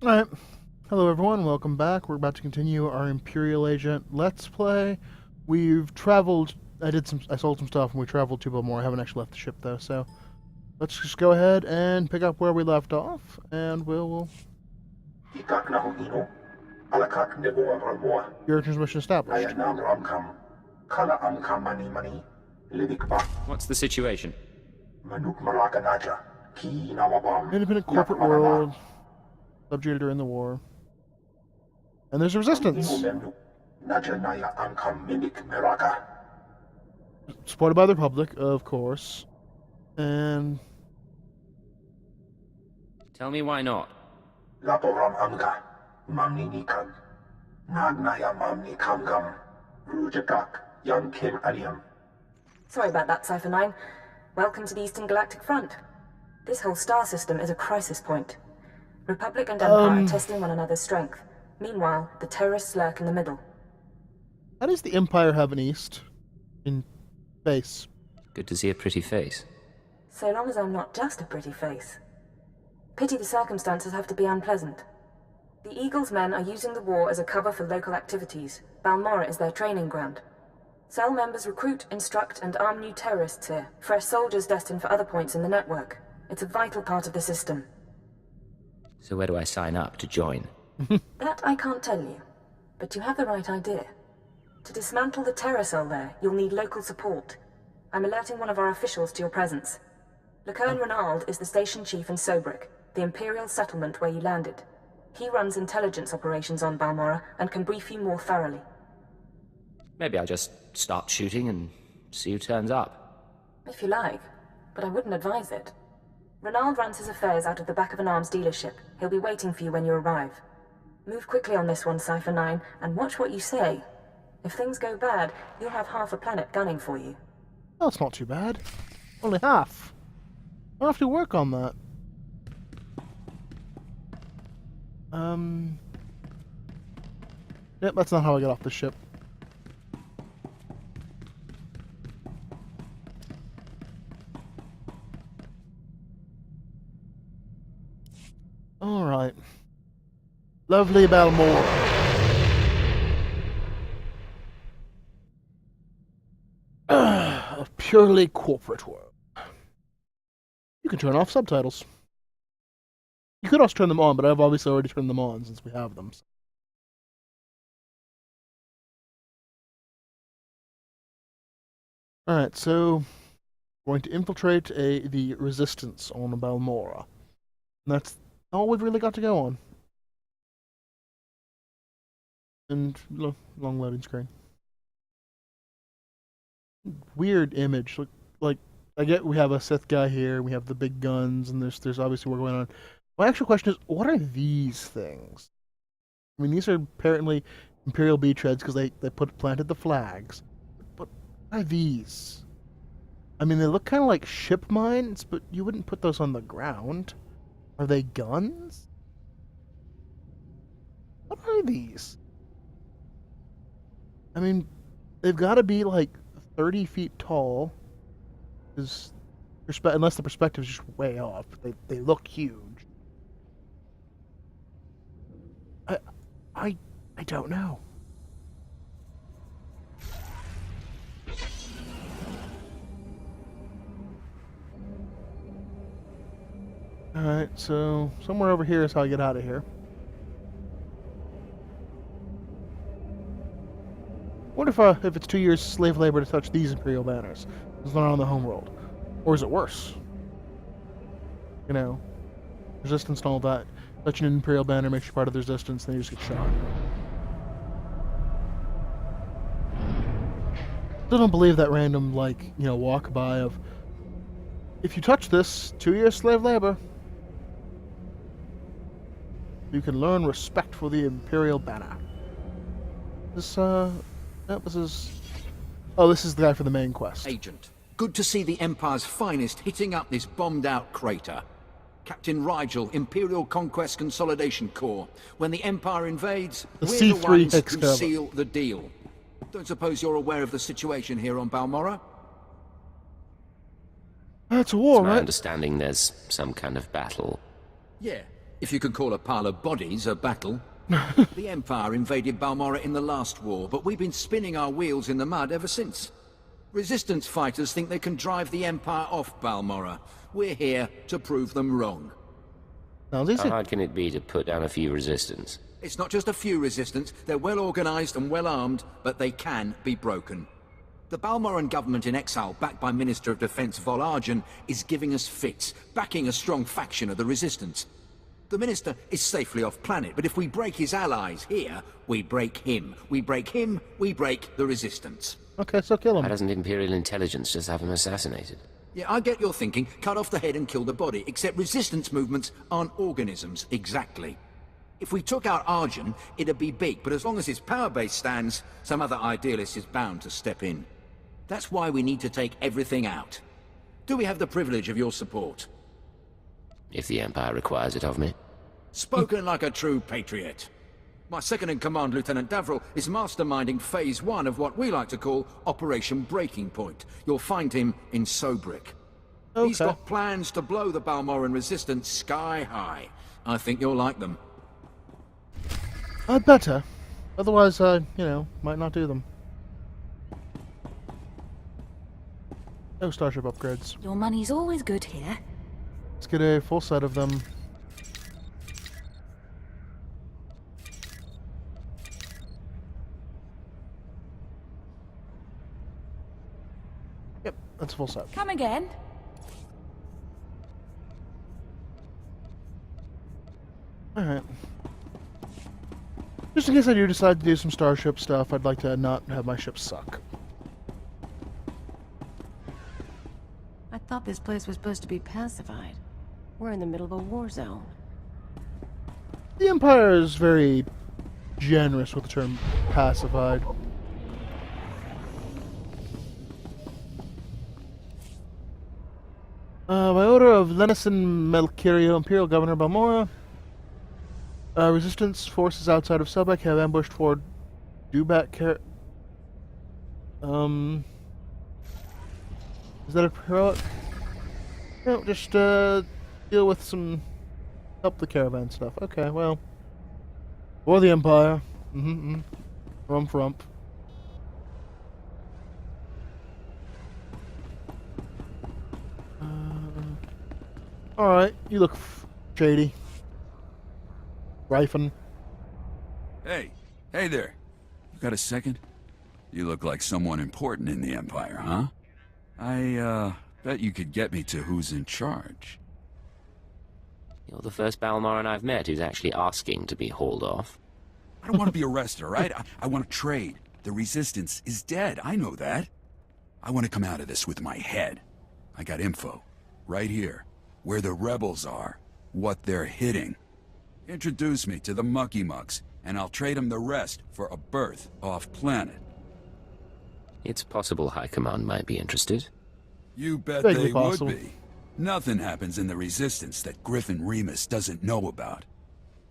Alright. Hello everyone, welcome back. We're about to continue our Imperial Agent Let's Play. We've traveled, I sold some stuff and we traveled to Balmorra. I haven't actually left the ship though, so let's just go ahead and pick up where we left off, and we'll your transmission established. What's the situation? Independent corporate world, subjugated during the war. And there's resistance. Supported by the Republic, of course. And Tell me why not. Sorry about that, Cipher-9. Welcome to the Eastern Galactic Front. This whole star system is a crisis point. Republic and Empire are testing one another's strength. Meanwhile, the terrorists lurk in the middle. how does the Empire have an East in space? Good to see a pretty face. So long as I'm not just a pretty face. Pity the circumstances have to be unpleasant. The Eagle's men are using the war as a cover for local activities. Balmorra is their training ground. Cell members recruit, instruct, and arm new terrorists here. Fresh soldiers destined for other points in the network. It's a vital part of the system. So where do I sign up to join? That I can't tell you. But you have the right idea. To dismantle the terror cell there, you'll need local support. I'm alerting one of our officials to your presence. Lucerne Renald is the station chief in Sobrik, the Imperial settlement where you landed. He runs intelligence operations on Balmorra and can brief you more thoroughly. Maybe I'll just start shooting and see who turns up. If you like, but I wouldn't advise it. Renald runs his affairs out of the back of an arms dealership. He'll be waiting for you when you arrive. Move quickly on this one, Cipher-9, and watch what you say. If things go bad, you'll have half a planet gunning for you. Oh, it's not too bad. Only half. I'll have to work on that. Yep, that's not how I got off the ship. Alright. Lovely Balmorra. A purely corporate world. You can turn off subtitles. You could also turn them on, but I've obviously already turned them on since we have them. So. Alright, so we're going to infiltrate the resistance on Balmorra. And that's all we've really got to go on. And long loading screen. Weird image. Like I get we have a Sith guy here, we have the big guns, and there's obviously war going on. My actual question is, what are these things? I mean, these are apparently Imperial beachheads because they planted the flags. But what are these? I mean, they look kind of like ship mines, but you wouldn't put those on the ground. Are they guns? What are these? I mean, they've got to be like 30 feet tall. Unless the perspective is just way off. They look huge. I don't know. Alright, so somewhere over here is how I get out of here. Wonder if it's 2 years slave labor to touch these Imperial banners. It's not on the homeworld. Or is it worse? You know, resistance and all that. Touching an Imperial banner makes you part of the resistance, then you just get shot. Still don't believe that random, walk by of, if you touch this, 2 years slave labor. You can learn respect for the Imperial banner. This is... Oh, this is the guy for the main quest. Agent, good to see the Empire's finest hitting up this bombed-out crater. Captain Rigel, Imperial Conquest Consolidation Corps. When the Empire invades, The we're C3 the ones takes who care of it. seal the deal. Don't suppose you're aware of the situation here on Balmorra? That's a war, It's my right? understanding there's some kind of battle. Yeah, If you could call a pile of bodies a battle. The Empire invaded Balmorra in the last war, but we've been spinning our wheels in the mud ever since. Resistance fighters think they can drive the Empire off Balmorra. We're here to prove them wrong. Now, How hard can it be to put down a few resistance? It's not just a few resistance, they're well organized and well armed, but they can be broken. The Balmorran government in exile, backed by Minister of Defense Vol Argen, is giving us fits, backing a strong faction of the resistance. The Minister is safely off planet, but if we break his allies here, we break him. We break him, we break the resistance. Okay, so kill him. Why doesn't Imperial intelligence just have him assassinated? Yeah, I get your thinking. Cut off the head and kill the body, except resistance movements aren't organisms, exactly. If we took out Argen, it'd be big, but as long as his power base stands, some other idealist is bound to step in. That's why we need to take everything out. Do we have the privilege of your support? If the Empire requires it of me. Spoken like a true patriot. My second-in-command, Lieutenant Davril, is masterminding Phase 1 of what we like to call Operation Breaking Point. You'll find him in Sobrik. Okay. He's got plans to blow the Balmorran resistance sky high. I think you'll like them. I'd better. Otherwise, might not do them. No starship upgrades. Your money's always good here. Let's get a full set of them. Yep, that's a full set. Come again? Alright. Just in case I do decide to do some starship stuff, I'd like to not have my ship suck. I thought this place was supposed to be pacified. We're in the middle of a war zone. The Empire is very generous with the term pacified. By order of Lenison Melchirio, Imperial Governor Balmorra, resistance forces outside of Sobek have ambushed Fort Dubak. Is that a heroic? No, just deal with some help the caravan stuff. Okay, well, for the Empire. Rump. Alright, you look shady. Rifen. Hey there. You got a second? You look like someone important in the Empire, huh? I, bet you could get me to who's in charge. You're the first Balmorran I've met who's actually asking to be hauled off. I don't want to be arrested, all right? I want to trade. The Resistance is dead, I know that. I want to come out of this with my head. I got info. Right here. Where the rebels are. What they're hitting. Introduce me to the Mucky Mucks, and I'll trade them the rest for a berth off-planet. It's possible High Command might be interested. You bet Vaguely they possible. would be. Nothing happens in the Resistance that Griffin Remus doesn't know about.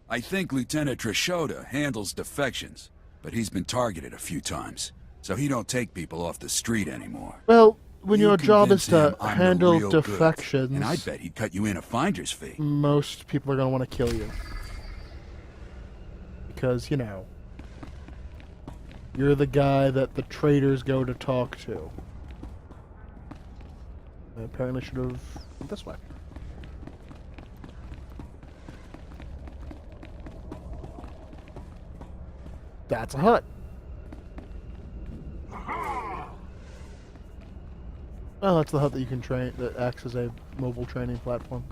I think Lieutenant Trishota handles defections, but he's been targeted a few times, so he don't take people off the street anymore. Well, when You your job is convince to him I'm the handle real goods, defections, and I bet he'd cut you in a finder's fee. most people are going to want to kill you. Because, you're the guy that the traitors go to talk to. I apparently should have went this way. That's a hut. Well, that's the hut that you can train, that acts as a mobile training platform.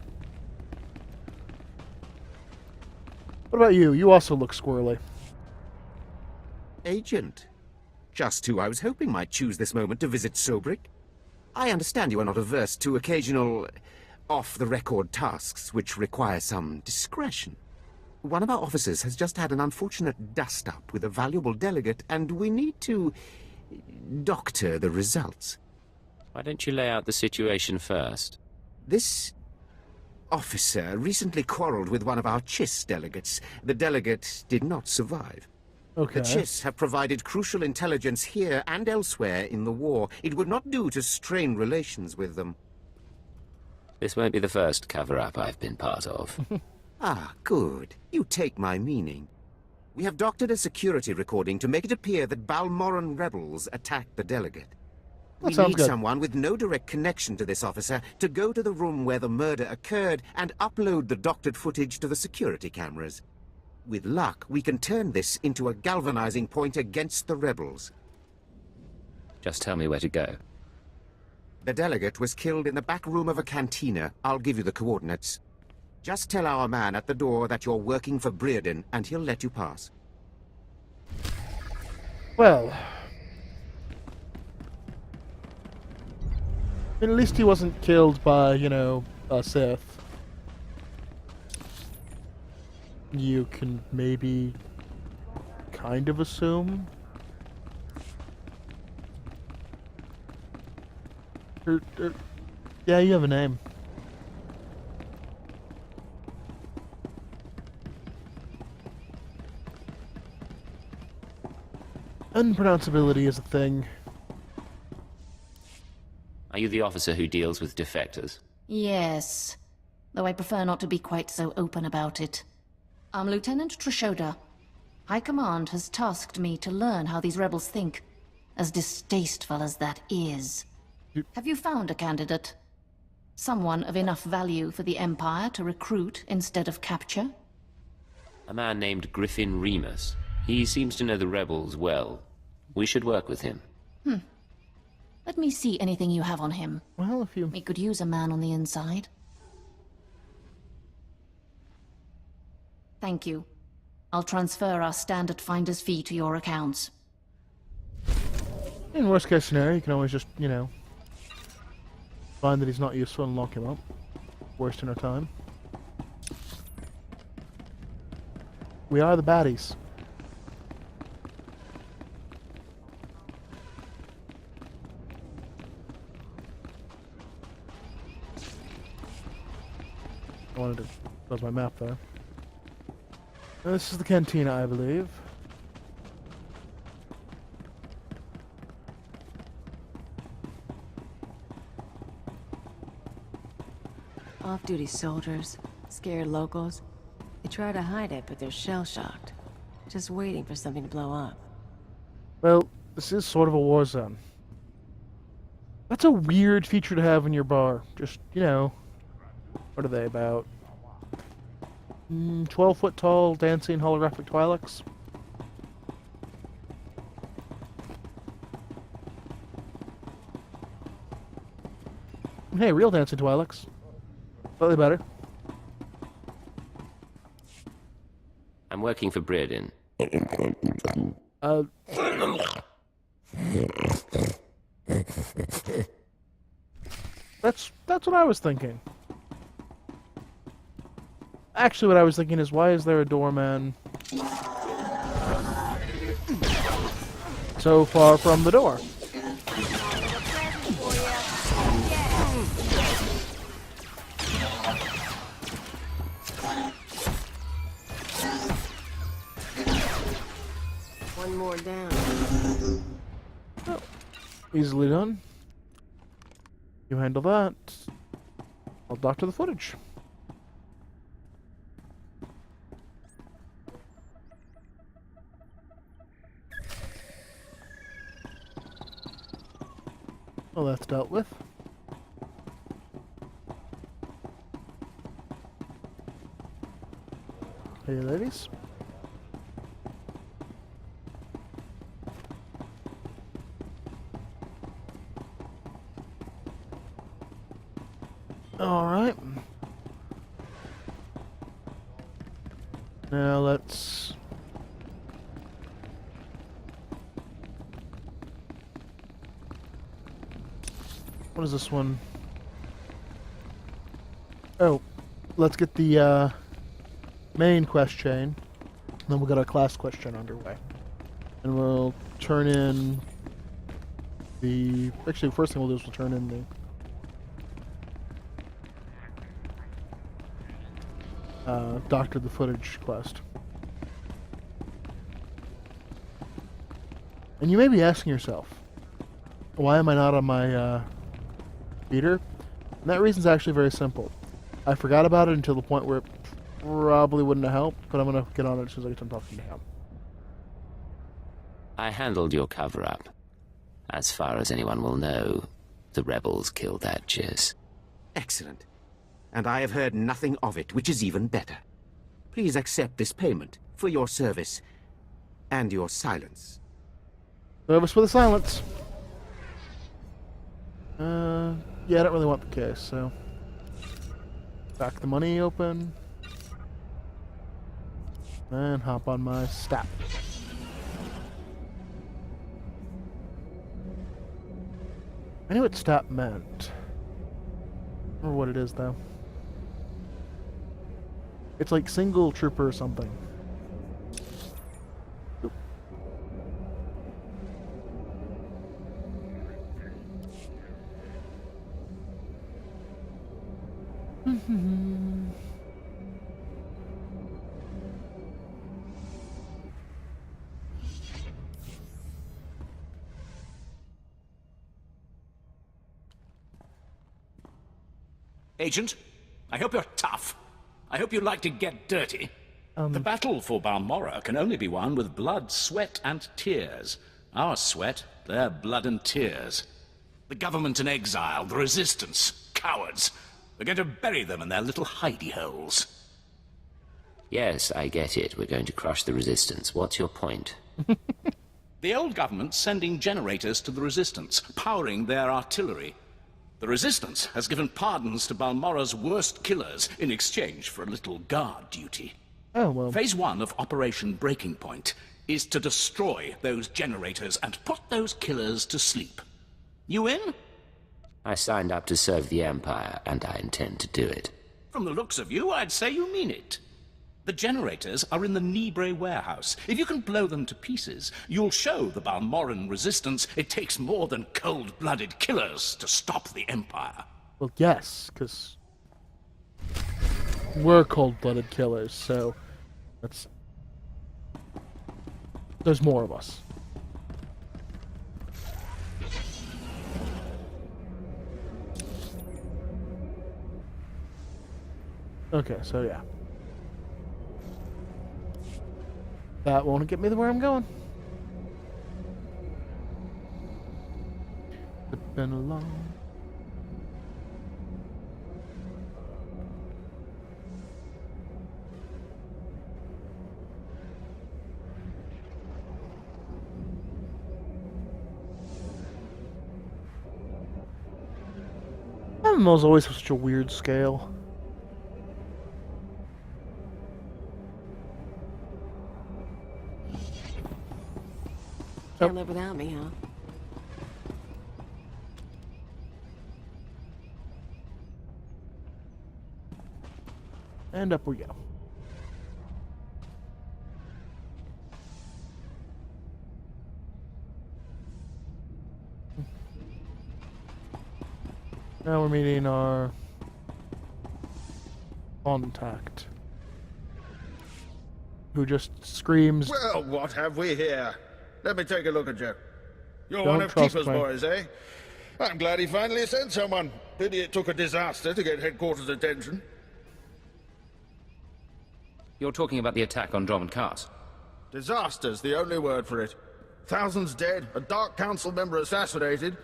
What about you? You also look squirrely. Agent. Just who I was hoping might choose this moment to visit Sobrik. I understand you are not averse to occasional off-the-record tasks which require some discretion. One of our officers has just had an unfortunate dust-up with a valuable delegate, and we need to doctor the results. Why don't you lay out the situation first? This officer recently quarreled with one of our Chiss delegates. The delegate did not survive. Okay. The Chiss have provided crucial intelligence here and elsewhere in the war. It would not do to strain relations with them. This won't be the first cover-up I've been part of. Ah, good. You take my meaning. We have doctored a security recording to make it appear that Balmorran rebels attacked the delegate. We sounds need good. someone with no direct connection to this officer to go to the room where the murder occurred and upload the doctored footage to the security cameras. With luck, we can turn this into a galvanizing point against the rebels. Just tell me where to go. The delegate was killed in the back room of a cantina. I'll give you the coordinates. Just tell our man at the door that you're working for Brereton, and he'll let you pass. Well, at least he wasn't killed by, a Sith. You can maybe kind of assume. Yeah, you have a name. Unpronounceability is a thing. Are you the officer who deals with defectors? Yes, though I prefer not to be quite so open about it. I'm Lieutenant Trishoda. High Command has tasked me to learn how these rebels think, as distasteful as that is. Have you found a candidate? Someone of enough value for the Empire to recruit instead of capture? A man named Griffin Remus. He seems to know the rebels well. We should work with him. Let me see anything you have on him. Well, if you... We could use a man on the inside. Thank you. I'll transfer our standard finder's fee to your accounts. In worst case scenario, you can always just, find that he's not useful and lock him up. Wasting our time. We are the baddies. I wanted to close my map there. This is the cantina, I believe. Off-duty soldiers, scared locals. They try to hide it, but they're shell-shocked. Just waiting for something to blow up. Well, this is sort of a war zone. That's a weird feature to have in your bar. Just, what are they, about 12 foot tall dancing holographic Twi'leks? Hey, real dancing Twi'leks. Slightly better. I'm working for Brereton. That's what I was thinking. Actually, what I was thinking is, why is there a doorman so far from the door? One more down. Oh, easily done. You handle that. I'll doctor the footage. Well, that's dealt with. Hey, ladies. Alright. Now let's... What is this one? Oh, let's get the main quest chain. Then we'll get our class question underway. And we'll turn in the... Actually, the first thing we'll do is we'll turn in the... Doctor the footage quest. And you may be asking yourself, why am I not on my beater? And that reason's actually very simple. I forgot about it until the point where it probably wouldn't have helped, but I'm gonna get on it as soon as I get done talking to him. I handled your cover-up. As far as anyone will know, the rebels killed that Chiz. Excellent. And I have heard nothing of it, which is even better. Please accept this payment for your service and your silence. Service for the silence. Yeah, I don't really want the case, so... Back the money open. And hop on my staff. I knew what stat meant. I don't remember what it is, though. It's like single trooper or something. Oop. Agent, I hope you're tough. I hope you like to get dirty. The battle for Balmorra can only be won with blood, sweat, and tears. Our sweat, their blood and tears. The government in exile, the resistance, cowards. We're going to bury them in their little hidey holes. Yes, I get it. We're going to crush the resistance. What's your point? The old government's sending generators to the resistance, powering their artillery. The resistance has given pardons to Balmorra's worst killers in exchange for a little guard duty. Oh, well. Phase 1 of Operation Breaking Point is to destroy those generators and put those killers to sleep. You in? I signed up to serve the Empire, and I intend to do it. From the looks of you, I'd say you mean it. The generators are in the Nibre warehouse. If you can blow them to pieces, you'll show the Balmorran resistance it takes more than cold-blooded killers to stop the Empire. Well, yes, because we're cold-blooded killers, so that's... There's more of us. Okay, so yeah. That won't get me to where I'm going. Been along. MMOs always have such a weird scale. Can't live without me, huh? And up we go. Now we're meeting our contact, who just screams, Well, what have we here? Let me take a look at you. You're Don't one of trust Keeper's me. boys, eh? I'm glad he finally sent someone. Pity it took a disaster to get headquarters' attention. You're talking about the attack on Drummond Cars. Disaster's the only word for it. Thousands dead, a Dark Council member assassinated.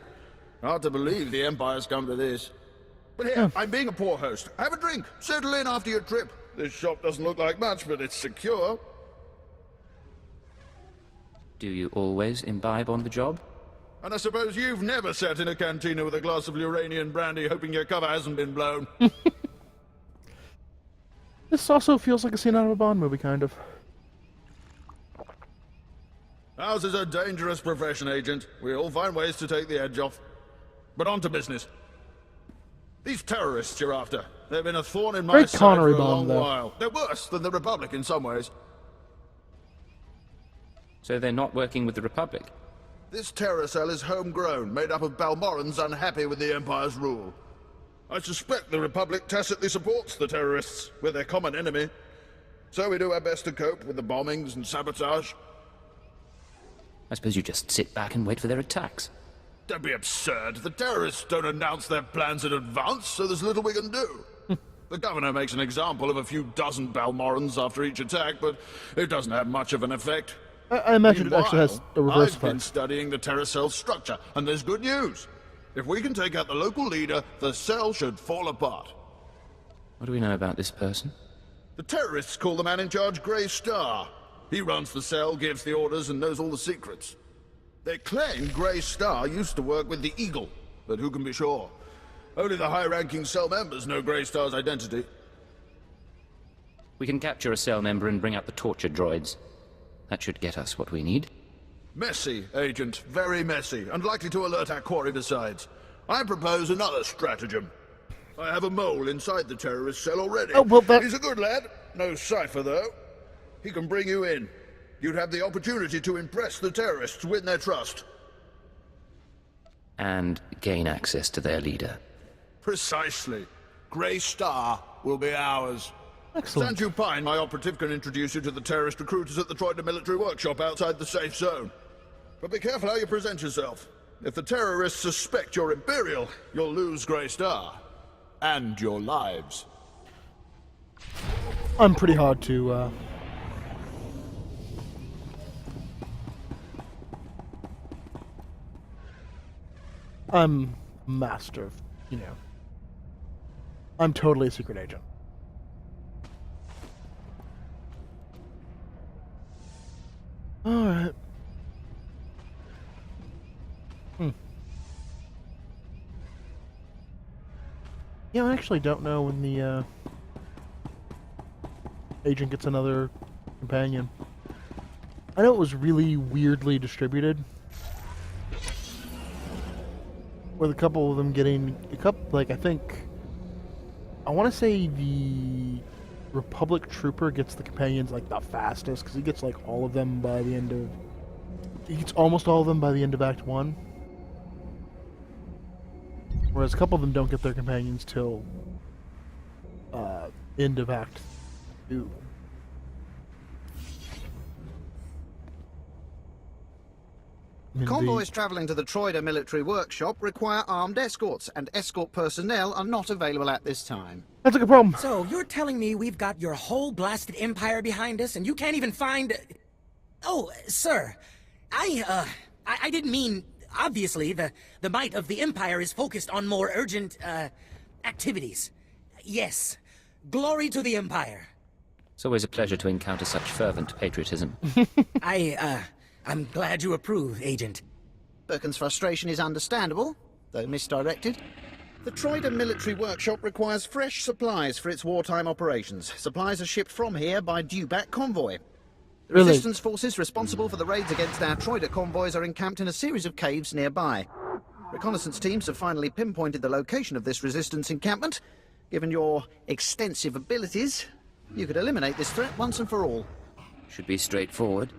Hard to believe the Empire's come to this. But here, I'm being a poor host. Have a drink. Settle in after your trip. This shop doesn't look like much, but it's secure. Do you always imbibe on the job? And I suppose you've never sat in a cantina with a glass of Uranian brandy hoping your cover hasn't been blown. This also feels like a scene out of a Bond movie, kind of. Ours is a dangerous profession, Agent. We all find ways to take the edge off. But on to business. These terrorists you're after, they've been a thorn in my Great side Connery for a long Bond, though. while. They're worse than the Republic in some ways. So they're not working with the Republic? This terror cell is homegrown, made up of Balmorrans unhappy with the Empire's rule. I suspect the Republic tacitly supports the terrorists. We're their common enemy. So we do our best to cope with the bombings and sabotage. I suppose you just sit back and wait for their attacks. Don't be absurd. The terrorists don't announce their plans in advance, so there's little we can do. The governor makes an example of a few dozen Balmorrans after each attack, but it doesn't have much of an effect. I imagine it actually has a reverse I've been effect. studying the Terra cell structure, and there's good news. If we can take out the local leader, the cell should fall apart. What do we know about this person? The terrorists call the man in charge Grey Star. He runs the cell, gives the orders, and knows all the secrets. They claim Grey Star used to work with the Eagle, but who can be sure? Only the high-ranking cell members know Grey Star's identity. We can capture a cell member and bring out the torture droids. That should get us what we need. Messy, Agent. Very messy, and likely to alert our quarry besides. I propose another stratagem. I have a mole inside the terrorist cell already. Oh, well, He's a good lad. No Cipher, though. He can bring you in. You'd have the opportunity to impress the terrorists, win their trust. And gain access to their leader. Precisely. Grey Star will be ours. Excellent. Sanju Pine, my operative, can introduce you to the terrorist recruiters at the Troida military workshop outside the safe zone. But be careful how you present yourself. If the terrorists suspect you're Imperial, you'll lose Grey Star. And your lives. I'm pretty hard to, I'm master of, you know. I'm totally a secret agent. Alright. Yeah, I actually don't know when the, agent gets another companion. I know it was really weirdly distributed. With a couple of them getting... like, I think... I want to say the Republic Trooper gets the companions, like, the fastest, because he gets, like, all of them by the end of... He gets almost all of them by the end of Act 1. Whereas a couple of them don't get their companions till... end of Act 2. Convoys traveling to the Troida military workshop require armed escorts, and escort personnel are not available at this time. That's a good problem. So, you're telling me we've got your whole blasted empire behind us, and you can't even find... Oh, sir, I didn't mean... Obviously, the might of the empire is focused on more urgent, activities. Yes, glory to the empire. It's always a pleasure to encounter such fervent patriotism. I'm glad you approve, Agent. Birkin's frustration is understandable, though misdirected. The Troida military workshop requires fresh supplies for its wartime operations. Supplies are shipped from here by due-back convoy. The resistance forces responsible for the raids against our Troida convoys are encamped in a series of caves nearby. Reconnaissance teams have finally pinpointed the location of this resistance encampment. Given your extensive abilities, you could eliminate this threat once and for all. Should be straightforward.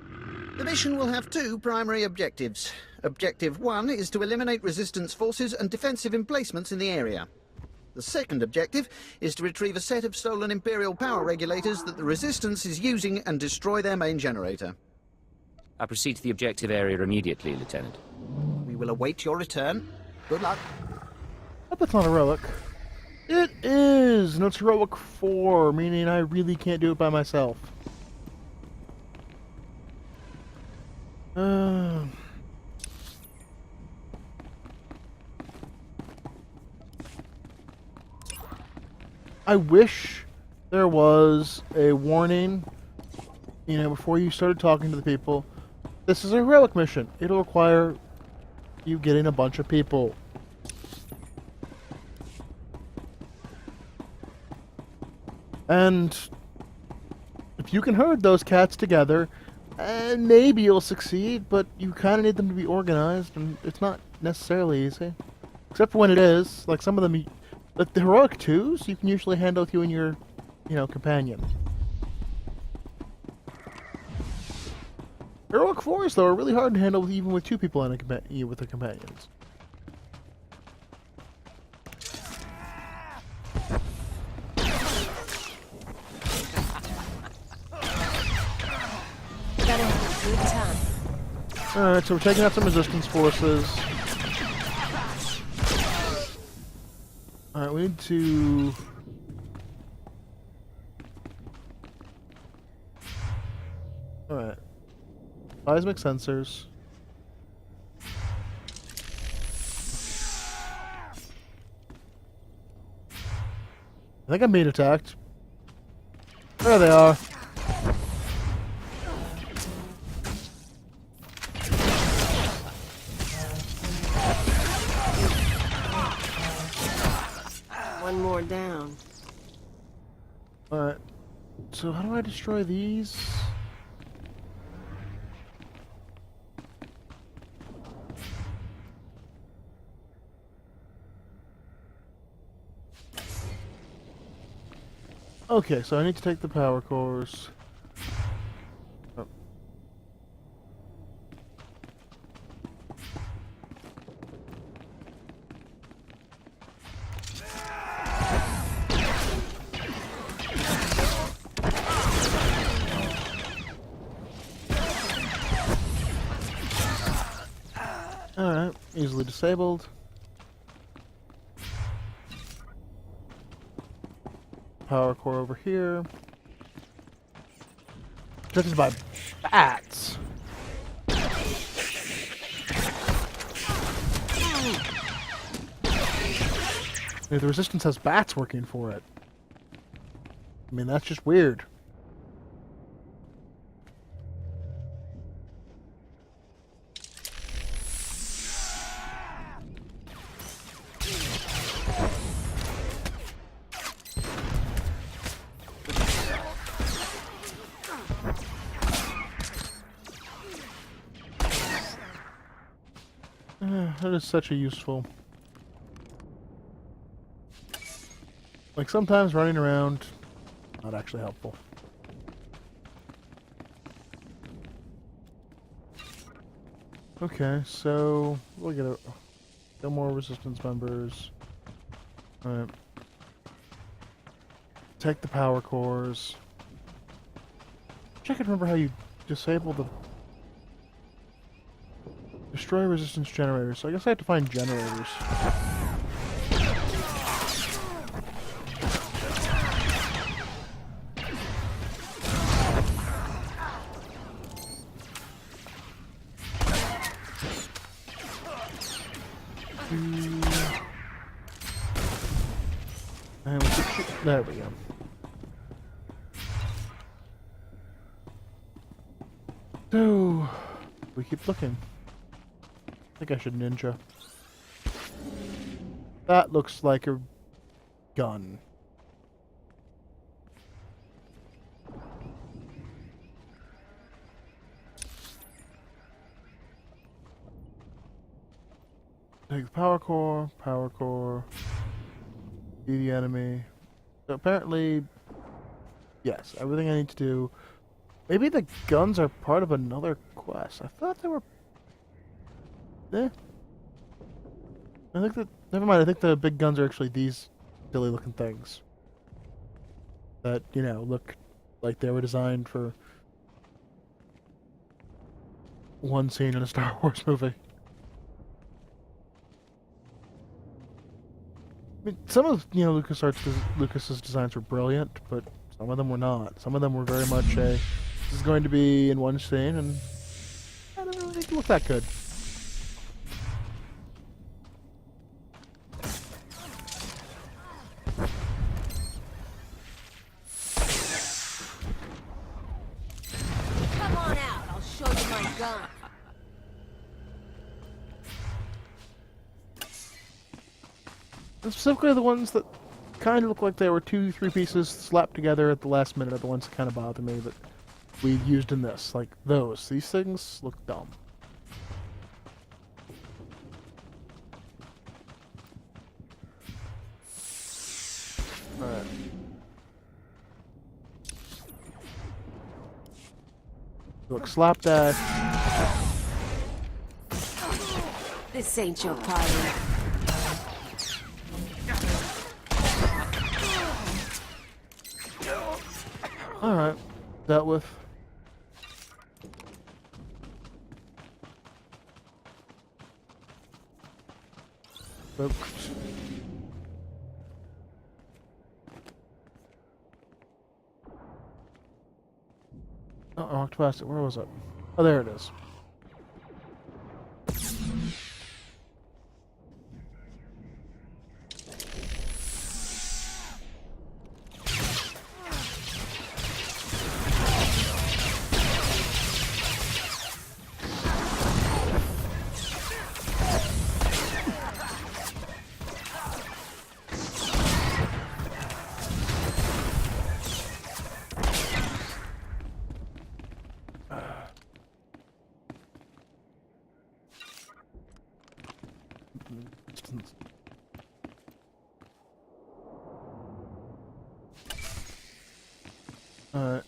The mission will have two primary objectives. Objective 1 is to eliminate resistance forces and defensive emplacements in the area. The second objective is to retrieve a set of stolen Imperial power regulators that the Resistance is using and destroy their main generator. I proceed to the objective area immediately, Lieutenant. We will await your return. Good luck. Hope it's not heroic. It is! And it's heroic 4, meaning I really can't do it by myself. I wish there was a warning, you know, before you started talking to the people. This is a heroic mission. It'll require you getting a bunch of people. And if you can herd those cats together, maybe you'll succeed, but you kind of need them to be organized, and it's not necessarily easy. Except for when it is. Like some of them, like the heroic 2s, you can usually handle with you and your, you know, companion. Heroic 4s, though, are really hard to handle even with 2 people and with their companions. Alright, so we're taking out some resistance forces. Alright, we need to Alright. Seismic sensors. I think I'm being attacked. There they are. One more down. Alright. So how do I destroy these? Okay, so I need to take the power cores. Oh. Alright, easily disabled. Power core over here. Protected by bats. The resistance has bats working for it. I mean, that's just weird. That is such a useful... Like, sometimes running around, not actually helpful. Okay, so we'll get no more resistance members. Alright. Take the power cores. I can remember how you disable the... Destroy resistance generators, so I guess I have to find generators. And there we go. So, we keep looking. I think I should ninja. That looks like a gun. Take the power core, see the enemy. So apparently, yes, everything I need to do. Maybe the guns are part of another quest. I thought they were... Eh. I think that... Never mind, I think the big guns are actually these silly looking things. That, you know, look like they were designed for one scene in a Star Wars movie. I mean, some of, you know, Lucas's designs were brilliant, but some of them were not. Some of them were very much a... This is going to be in one scene, and I don't really think it looked that good. Come on out, I'll show you my gun. And specifically the ones that kind of look like they were 2-3 pieces slapped together at the last minute are the ones that kind of bother me that we used in this. Like those. These things look dumb. Alright. Look slapdash. This ain't your party. Alright. Dealt with. Oops. Oh, looked past it. Where was it? Oh, there it is. Alright.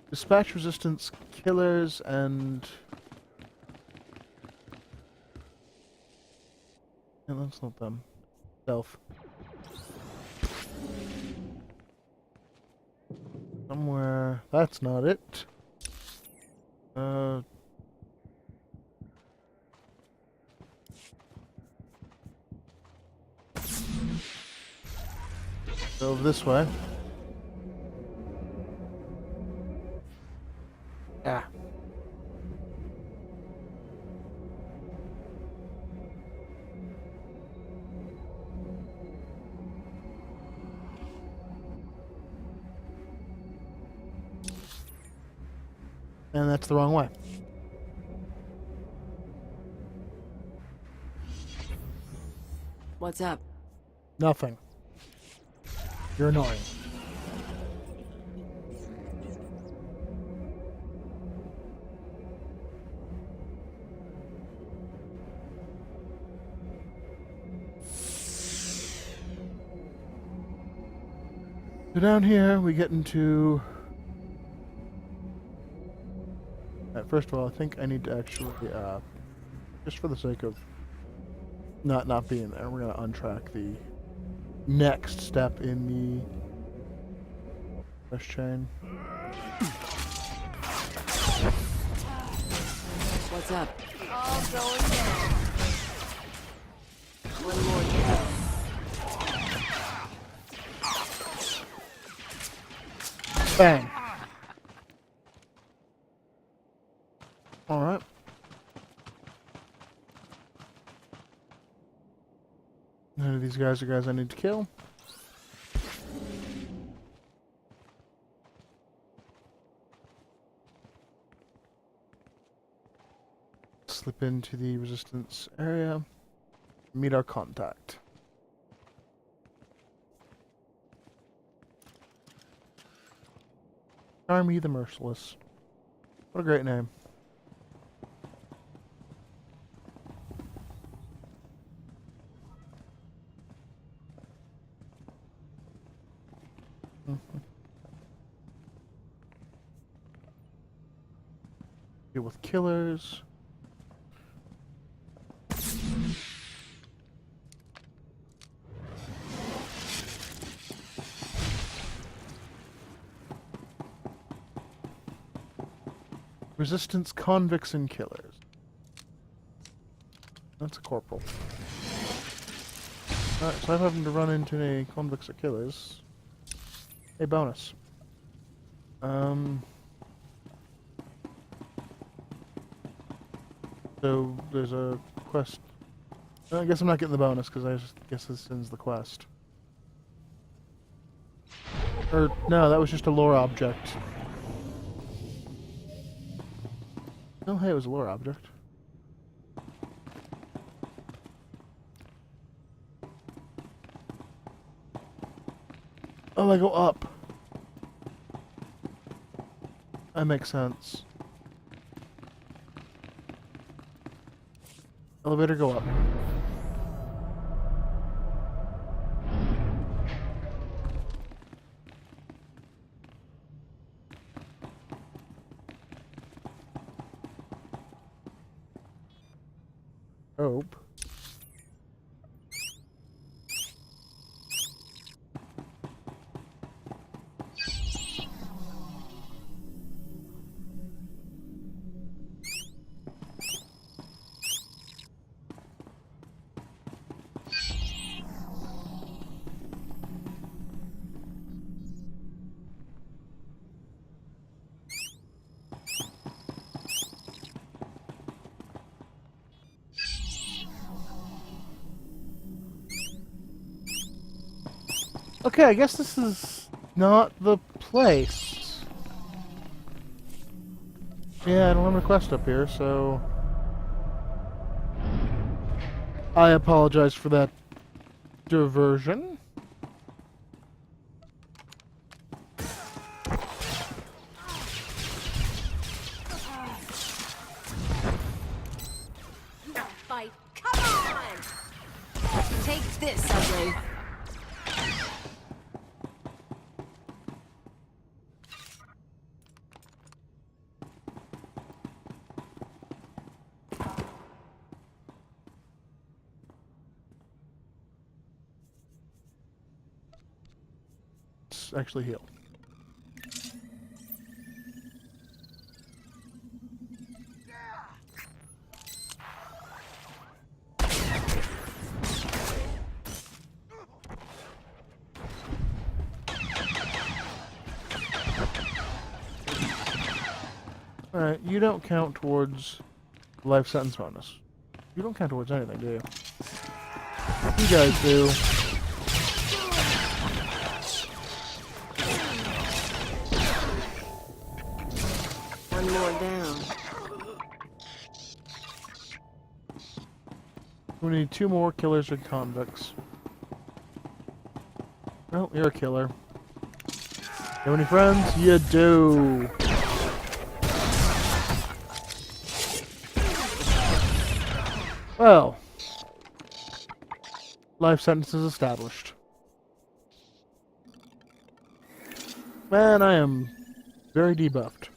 Dispatch resistance killers and... Yeah, that's not them. Stealth. Somewhere... That's not it. Go this way. Ah. And that's the wrong way. What's up? Nothing. You're annoying. So down here we get into... first of all, I think I need to actually, just for the sake of not being there, we're gonna untrack the next step in the quest chain. What's up? All going down. One more kill. Bang. Alright. None of these guys are guys I need to kill. Slip into the resistance area. Meet our contact. Army the Merciless. What a great name. Deal with killers. Resistance convicts and killers. That's a corporal. Alright, so I'm having to run into any convicts or killers. A bonus. So there's a quest. I guess I'm not getting the bonus because I just guess this ends the quest. Or no, that was just a lore object. Oh, hey, it was a lore object. Oh, I go up. That makes sense. Elevator, go up. Hope. Okay, I guess this is not the place. Yeah, I don't have a quest up here, so... I apologize for that diversion. Fight. Come on! Take this, ugly. Let's actually heal. Alright, you don't count towards life sentence bonus. You don't count towards anything, do you? You guys do. One more down. We need 2 more killers and convicts. Oh, you're a killer. You have any friends? You do. Well, life sentence is established. Man, I am very debuffed.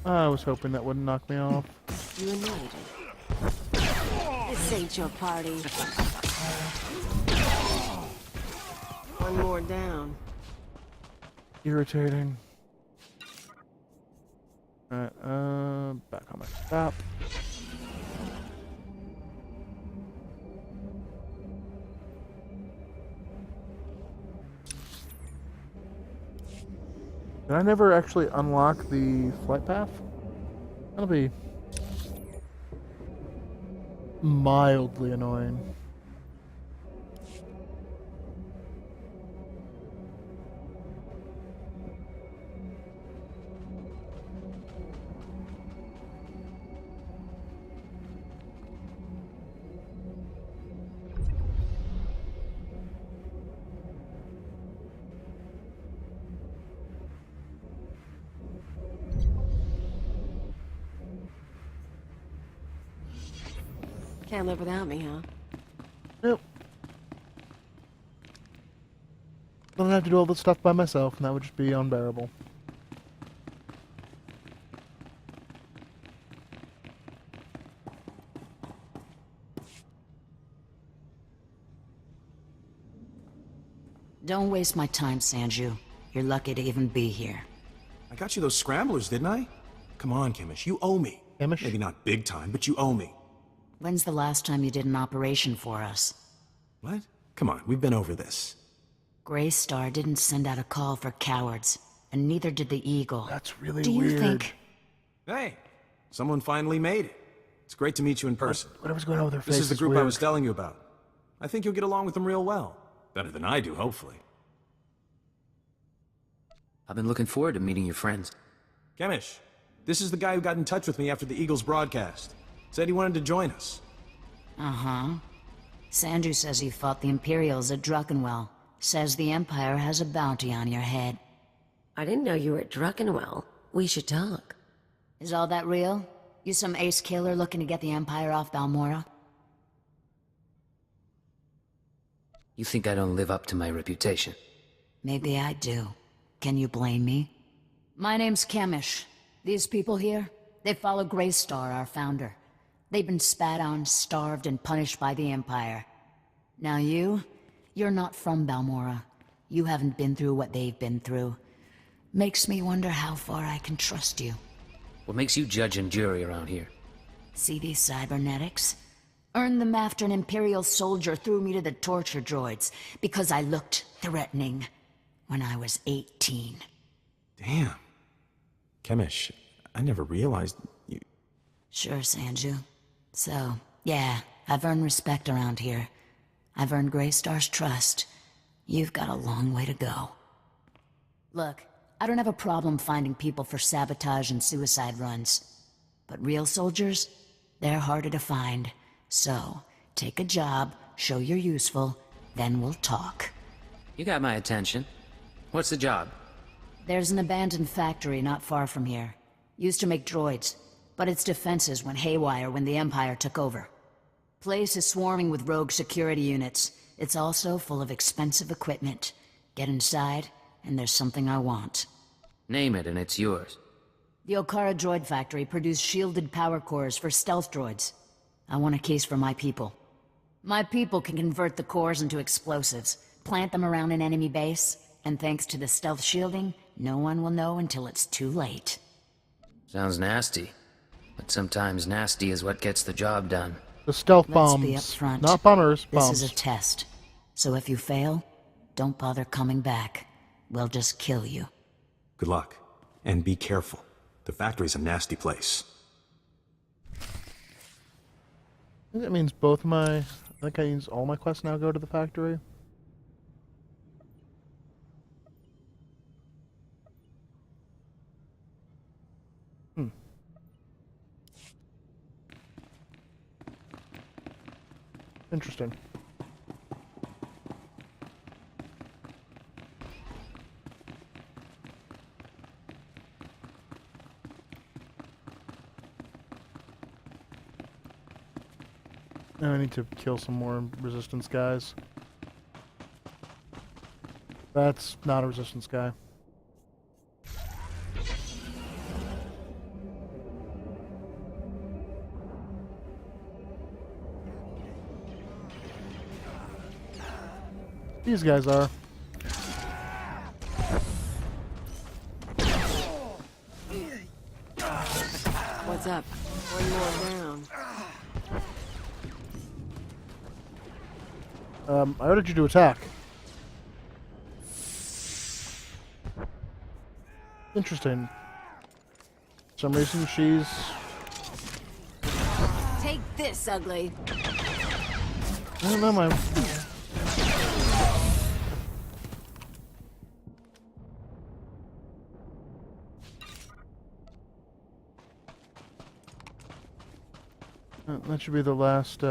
I was hoping that wouldn't knock me off. You annoyed it. This ain't your party. One more down. Irritating. Alright, back on my stop. Did I never actually unlock the flight path? That'll be mildly annoying. Can't live without me, huh? Nope. Then I'd have to do all this stuff by myself, and that would just be unbearable. Don't waste my time, Sanju. You're lucky to even be here. I got you those scramblers, didn't I? Come on, Kimish, you owe me. Kimish? Maybe not big time, but you owe me. When's the last time you did an operation for us? What? Come on, we've been over this. Grey Star didn't send out a call for cowards, and neither did the Eagle. That's really Do you weird. think... Hey, someone finally made it. It's great to meet you in person. Whatever's going on with their face This is the group weird. I was telling you about. I think you'll get along with them real well. Better than I do, hopefully. I've been looking forward to meeting your friends. Kemish, this is the guy who got in touch with me after the Eagles broadcast. Said he wanted to join us. Uh-huh. Sanju says you fought the Imperials at Druckenwell. Says the Empire has a bounty on your head. I didn't know you were at Druckenwell. We should talk. Is all that real? You some ace killer looking to get the Empire off Balmorra? You think I don't live up to my reputation? Maybe I do. Can you blame me? My name's Kemish. These people here, they follow Grey Star, our founder. They've been spat on, starved, and punished by the Empire. Now you're not from Balmorra. You haven't been through what they've been through. Makes me wonder how far I can trust you. What makes you judge and jury around here? See these cybernetics? Earned them after an Imperial soldier threw me to the torture droids because I looked threatening when I was 18. Damn. Chemish, I never realized you... Sure, Sanju. So, yeah, I've earned respect around here. I've earned Greystar's trust. You've got a long way to go. Look, I don't have a problem finding people for sabotage and suicide runs. But real soldiers, they're harder to find. So, take a job, show you're useful, then we'll talk. You got my attention. What's the job? There's an abandoned factory not far from here. Used to make droids, but its defenses went haywire when the Empire took over. Place is swarming with rogue security units. It's also full of expensive equipment. Get inside, and there's something I want. Name it and it's yours. The Okara droid factory produced shielded power cores for stealth droids. I want a case for my people. My people can convert the cores into explosives, plant them around an enemy base, and thanks to the stealth shielding, no one will know until it's too late. Sounds nasty. But sometimes nasty is what gets the job done. The stealth Let's bombs. be upfront. Not bombers, This bombs. is a test. So if you fail, don't bother coming back. We'll just kill you. Good luck. And be careful. The factory's a nasty place. I think that means both my... I think that means all my quests now go to the factory. Interesting. Now I need to kill some more resistance guys. That's not a resistance guy. These guys are. What's up? One more down. I ordered you to attack. Interesting. For some reason she's... Take this, ugly. I don't know, my... That should be the last,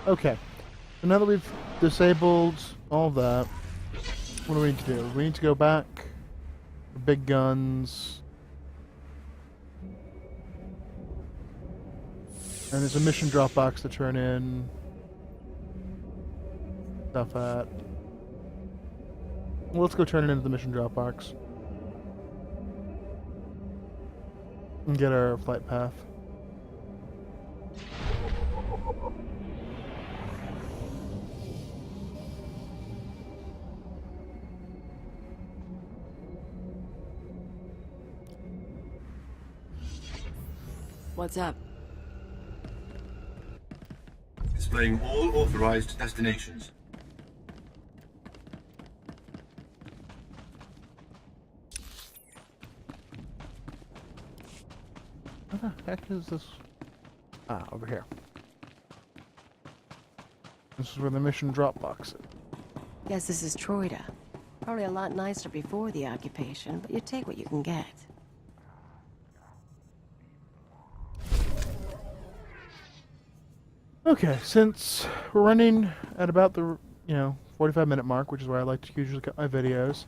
Okay, so now that we've disabled all of that, what do we need to do? We need to go back, the big guns, and there's a mission drop box to turn in stuff at. Well, let's go turn it into the mission drop box and get our flight path. What's up? Displaying all authorized destinations. What the heck is this? Ah, over here. This is where the mission drop box is. Guess this is Troida. Probably a lot nicer before the occupation, but you take what you can get. Okay, since we're running at about the, 45-minute mark, which is where I like to usually cut my videos,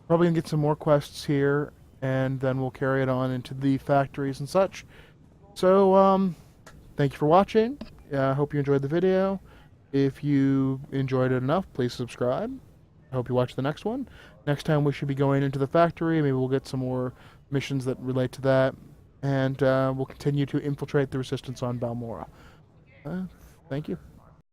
probably gonna get some more quests here, and then we'll carry it on into the factories and such. So, thank you for watching. I hope you enjoyed the video. If you enjoyed it enough, please subscribe. I hope you watch the next one. Next time we should be going into the factory. Maybe we'll get some more missions that relate to that. and we'll continue to infiltrate the resistance on Balmorra. Thank you.